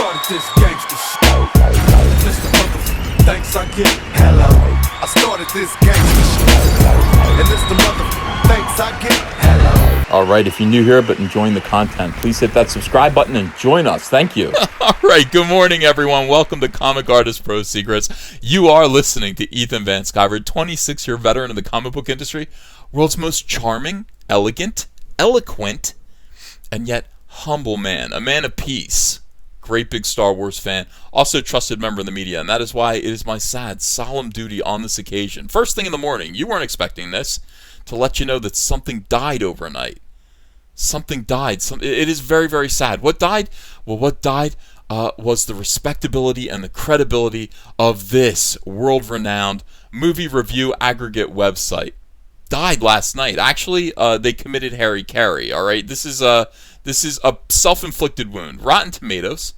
started this gangster shit. Mr. Motherfucker, thanks I get. Hello. I started this gangster shit. And it's the motherfucker, thanks I get. Hello. All right, if you're new here but enjoying the content, please hit that subscribe button and join us. Thank you. All right, good morning, everyone. Welcome to Comic Artist Pro Secrets. You are listening to Ethan Van Sciver, 26-year veteran of the comic book industry, world's most charming, elegant, eloquent, and yet humble man, a man of peace. Great big Star Wars fan, also trusted member of the media, and that is why it is my sad, solemn duty on this occasion. First thing in the morning, you weren't expecting this, to let you know that something died overnight. Something died. It is very, very sad. What died? Well, what died was the respectability and the credibility of this world-renowned movie review aggregate website. Died last night. Actually, they committed Harry. All right, this is a self-inflicted wound. Rotten Tomatoes,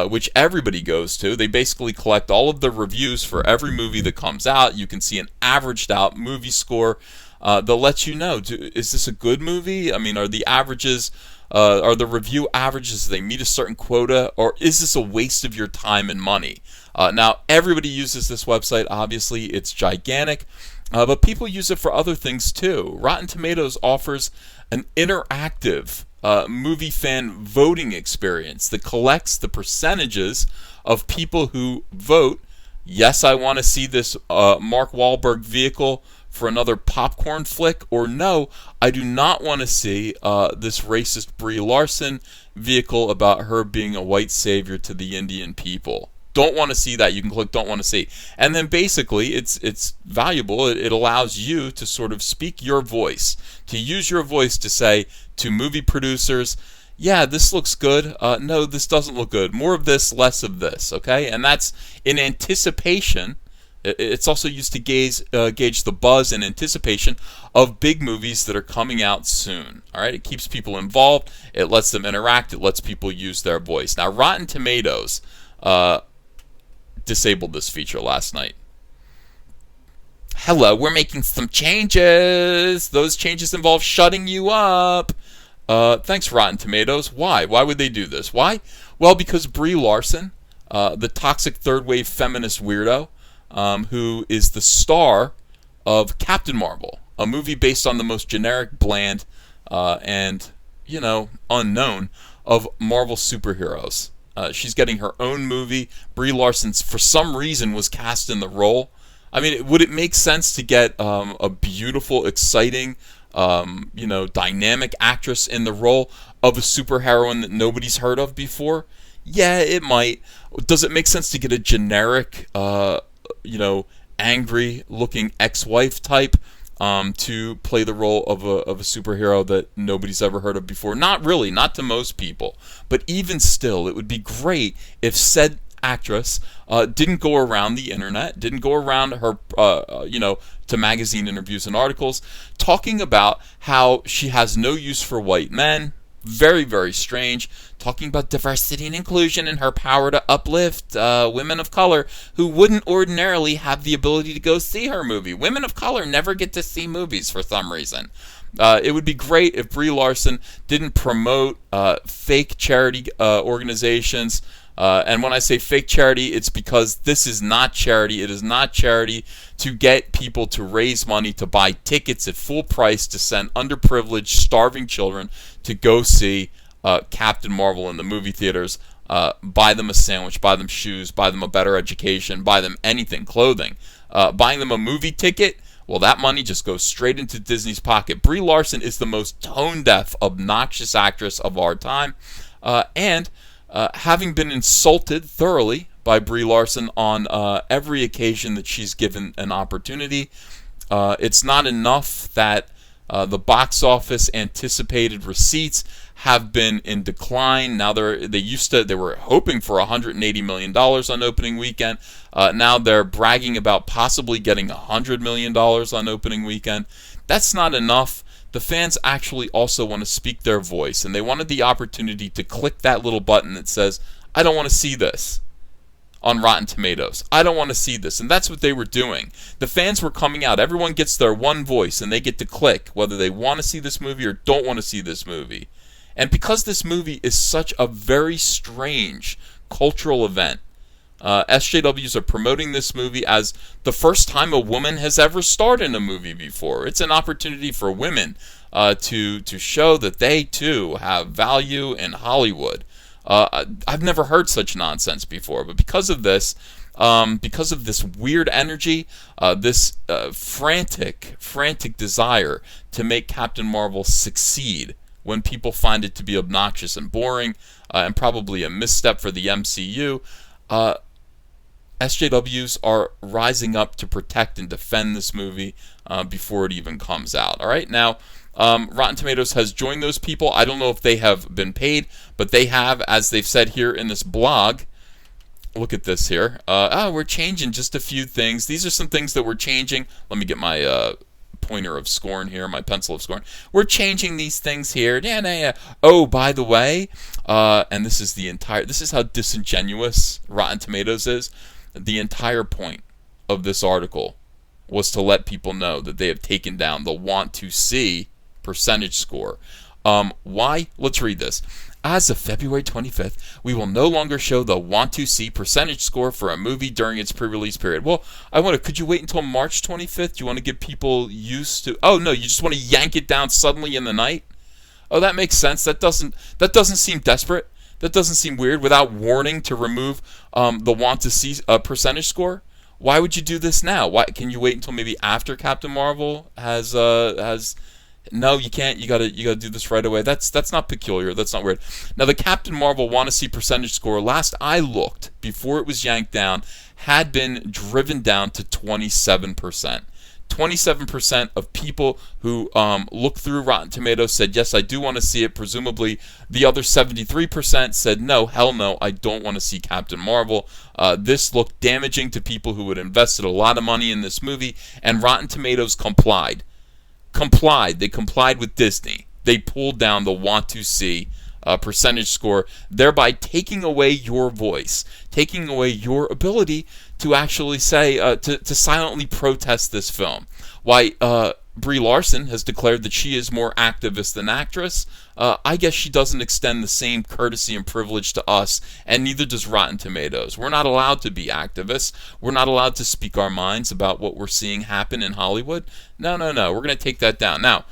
which everybody goes to, they basically collect all of the reviews for every movie that comes out. You can see an averaged-out movie score. They'll let you know, is this a good movie? I mean, are the averages, are the review averages, do they meet a certain quota, or is this a waste of your time and money? Now, everybody uses this website. Obviously, it's gigantic. But people use it for other things too. Rotten Tomatoes offers an interactive movie fan voting experience that collects the percentages of people who vote, yes, I want to see this Mark Wahlberg vehicle for another popcorn flick, or no, I do not want to see this racist Brie Larson vehicle about her being a white savior to the Indian people. Don't want to see that. You can click don't want to see. And then basically it's valuable. It allows you to sort of speak your voice, to use your voice to say to movie producers, yeah, this looks good. No, this doesn't look good. More of this, less of this, okay? And that's in anticipation. It's also used to gauge the buzz and anticipation of big movies that are coming out soon. All right, it keeps people involved. It lets them interact. It lets people use their voice. Now, Rotten Tomatoes disabled this feature last night. Hello, we're making some changes. Those changes involve shutting you up. Thanks, Rotten Tomatoes. Why? Why would they do this? Why? Well, because Brie Larson, the toxic third-wave feminist weirdo, who is the star of Captain Marvel, a movie based on the most generic, bland, and, unknown of Marvel superheroes. She's getting her own movie. Brie Larson, for some reason, was cast in the role. I mean, would it make sense to get a beautiful, exciting, dynamic actress in the role of a superheroine that nobody's heard of before? Yeah, it might. Does it make sense to get a generic, angry-looking ex-wife type to play the role of a superhero that nobody's ever heard of before? Not really, not to most people. But even still, it would be great if said actress didn't go around the internet, didn't go around her, to magazine interviews and articles, talking about how she has no use for white men. Very, very strange. Talking about diversity and inclusion and her power to uplift women of color who wouldn't ordinarily have the ability to go see her movie. Women of color never get to see movies for some reason. It would be great if Brie Larson didn't promote fake charity organizations. And when I say fake charity, it's because this is not charity. It is not charity to get people to raise money to buy tickets at full price to send underprivileged, starving children to go see Captain Marvel in the movie theaters. Buy them a sandwich, buy them shoes, buy them a better education, buy them anything, clothing. Buying them a movie ticket, well, that money just goes straight into Disney's pocket. Brie Larson is the most tone-deaf, obnoxious actress of our time. Having been insulted thoroughly by Brie Larson on every occasion that she's given an opportunity, it's not enough that the box office anticipated receipts have been in decline. Now they were hoping for $180 million on opening weekend. Now they're bragging about possibly getting $100 million on opening weekend. That's not enough. The fans actually also want to speak their voice, and they wanted the opportunity to click that little button that says, I don't want to see this, on Rotten Tomatoes. I don't want to see this. And that's what they were doing. The fans were coming out. Everyone gets their one voice, and they get to click whether they want to see this movie or don't want to see this movie. And because this movie is such a very strange, cultural event. SJWs are promoting this movie as the first time a woman has ever starred in a movie before. It's an opportunity for women to show that they too have value in Hollywood. I've never heard such nonsense before, but because of this weird energy, this frantic desire to make Captain Marvel succeed when people find it to be obnoxious and boring, and probably a misstep for the MCU, SJWs are rising up to protect and defend this movie before it even comes out. All right, now Rotten Tomatoes has joined those people. I don't know if they have been paid, but they have, as they've said here in this blog. Look at this here. We're changing just a few things. These are some things that we're changing. Let me get my pointer of scorn here, my pencil of scorn. We're changing these things here. Yeah. Oh, by the way, and this is how disingenuous Rotten Tomatoes is. The entire point of this article was to let people know that they have taken down the want to see percentage score. Why? Let's read this. As of February 25th, we will no longer show the want to see percentage score for a movie during its pre-release period. Well, could you wait until March 25th? Do you want to get people used to? Oh no, you just want to yank it down suddenly in the night? Oh, that makes sense. That doesn't seem desperate. That doesn't seem weird. Without warning to remove the want to see percentage score. Why would you do this now? Why can you wait until maybe after Captain Marvel has? No, you can't. You gotta do this right away. That's not peculiar. That's not weird. Now the Captain Marvel want to see percentage score, last I looked, before it was yanked down, had been driven down to 27%. 27% of people who looked through Rotten Tomatoes said, yes, I do want to see it. Presumably, the other 73% said, no, hell no, I don't want to see Captain Marvel. This looked damaging to people who had invested a lot of money in this movie, and Rotten Tomatoes complied. They complied with Disney. They pulled down the want to see percentage score, thereby taking away your voice, taking away your ability to actually say, to silently protest this film. Why, Brie Larson has declared that she is more activist than actress. I guess she doesn't extend the same courtesy and privilege to us, and neither does Rotten Tomatoes. We're not allowed to be activists. We're not allowed to speak our minds about what we're seeing happen in Hollywood. No. We're going to take that down. Now,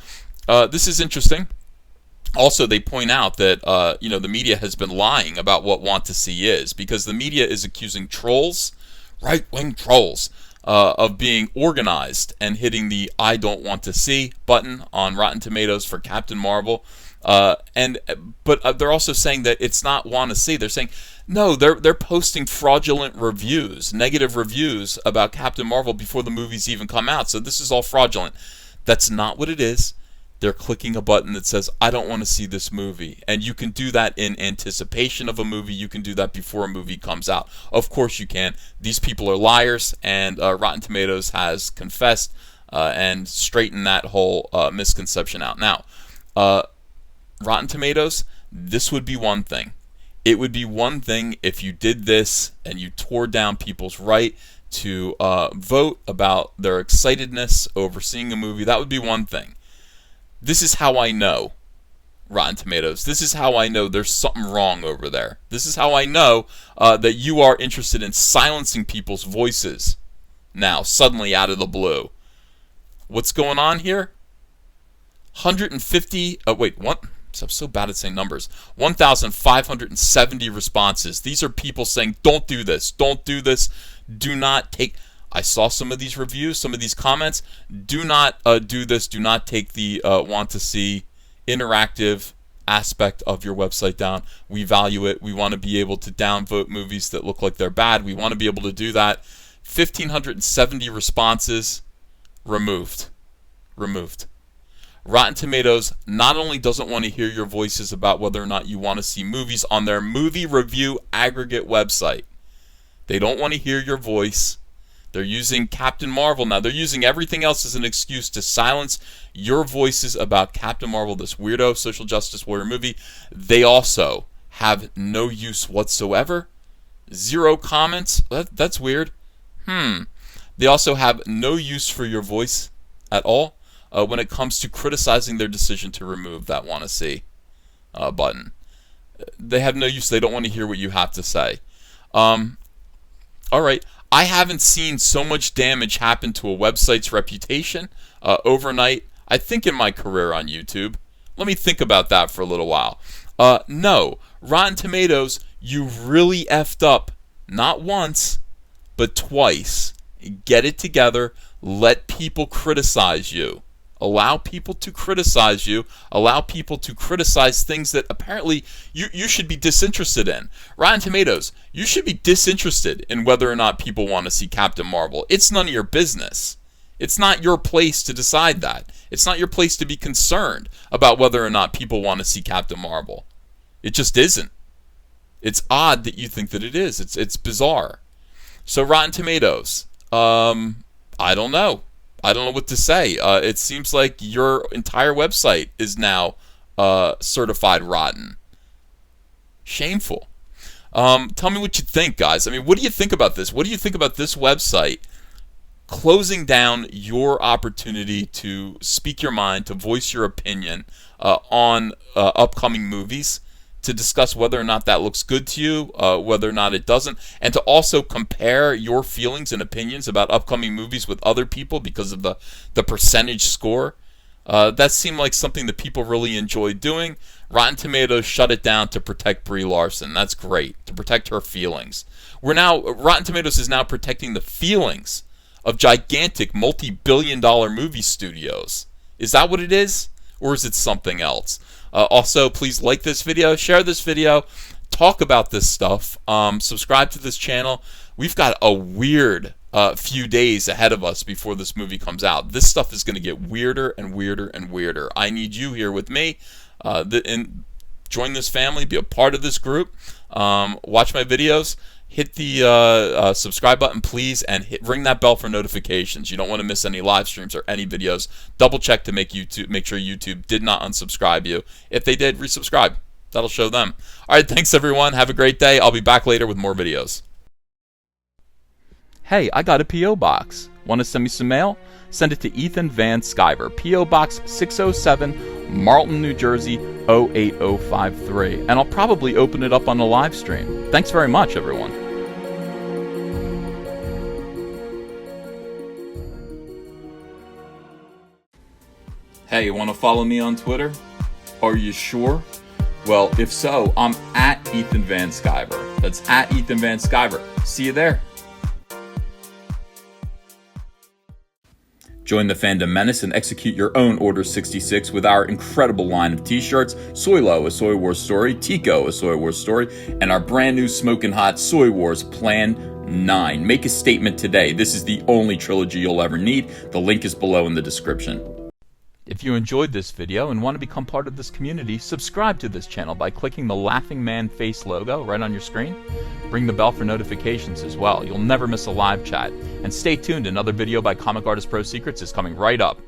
this is interesting. Also, they point out that the media has been lying about what want to see is, because the media is accusing trolls, right-wing trolls, of being organized and hitting the I don't want to see button on Rotten Tomatoes for Captain Marvel. But they're also saying that it's not want to see. They're saying, no, they're posting fraudulent reviews, negative reviews about Captain Marvel before the movies even come out. So this is all fraudulent. That's not what it is. They're clicking a button that says, I don't want to see this movie. And you can do that in anticipation of a movie. You can do that before a movie comes out. Of course you can. These people are liars, and Rotten Tomatoes has confessed and straightened that whole misconception out. Now, Rotten Tomatoes, this would be one thing. It would be one thing if you did this and you tore down people's right to vote about their excitedness over seeing a movie. That would be one thing. This is how I know, Rotten Tomatoes. This is how I know there's something wrong over there. This is how I know that you are interested in silencing people's voices now, suddenly out of the blue. What's going on here? 150, what? I'm so bad at saying numbers. 1,570 responses. These are people saying, don't do this, do not take... I saw some of these reviews, some of these comments. Do not do this. Do not take the want to see interactive aspect of your website down. We value it. We want to be able to downvote movies that look like they're bad. We want to be able to do that. 1,570 responses removed. Rotten Tomatoes not only doesn't want to hear your voices about whether or not you want to see movies on their movie review aggregate website. They don't want to hear your voice. They're using Captain Marvel now. They're using everything else as an excuse to silence your voices about Captain Marvel, this weirdo social justice warrior movie. They also have no use whatsoever. 0 comments. That's weird. They also have no use for your voice at all when it comes to criticizing their decision to remove that want to see button. they have no use. They don't want to hear what you have to say. All right. I haven't seen so much damage happen to a website's reputation overnight, I think, in my career on YouTube. Let me think about that for a little while. No. Rotten Tomatoes, you really effed up. Not once, but twice. Get it together. Let people criticize you. Allow people to criticize you. Allow people to criticize things that apparently you should be disinterested in. Rotten Tomatoes, you should be disinterested in whether or not people want to see Captain Marvel. It's none of your business. It's not your place to decide that. It's not your place to be concerned about whether or not people want to see Captain Marvel. It just isn't. It's odd that you think that it is. It's bizarre. So Rotten Tomatoes, I don't know. I don't know what to say. It seems like your entire website is now certified rotten. Shameful. Tell me what you think, guys. I mean, what do you think about this? What do you think about this website closing down your opportunity to speak your mind, to voice your opinion on upcoming movies, to discuss whether or not that looks good to you, whether or not it doesn't, and to also compare your feelings and opinions about upcoming movies with other people because of the percentage score? That seemed like something that people really enjoyed doing. Rotten Tomatoes shut it down to protect Brie Larson. That's great, to protect her feelings. Rotten Tomatoes is now protecting the feelings of gigantic multi-billion-dollar movie studios. Is that what it is? Or is it something else? Also, please like this video, share this video, talk about this stuff, subscribe to this channel. We've got a weird few days ahead of us before this movie comes out. This stuff is going to get weirder and weirder and weirder. I need you here with me. And join this family, be a part of this group, watch my videos. Hit the subscribe button, please, and ring that bell for notifications. You don't want to miss any live streams or any videos. Double check to make sure YouTube did not unsubscribe you. If they did, resubscribe. That'll show them. All right, thanks, everyone. Have a great day. I'll be back later with more videos. Hey, I got a P.O. box. Want to send me some mail? Send it to Ethan Van Sciver, P.O. Box 607, Marlton, New Jersey, 08053. And I'll probably open it up on a live stream. Thanks very much, everyone. Hey, you want to follow me on Twitter? Are you sure? Well, if so, I'm at Ethan Van Sciver. That's at Ethan Van Sciver. See you there. Join the Fandom Menace and execute your own Order 66 with our incredible line of t-shirts, Soylo, a Soy Wars story, Tico, a Soy Wars story, and our brand new smoking hot Soy Wars Plan 9. Make a statement today. This is the only trilogy you'll ever need. The link is below in the description. If you enjoyed this video and want to become part of this community, subscribe to this channel by clicking the Laughing Man face logo right on your screen. Ring the bell for notifications as well. You'll never miss a live chat. And stay tuned, another video by Comic Artist Pro Secrets is coming right up.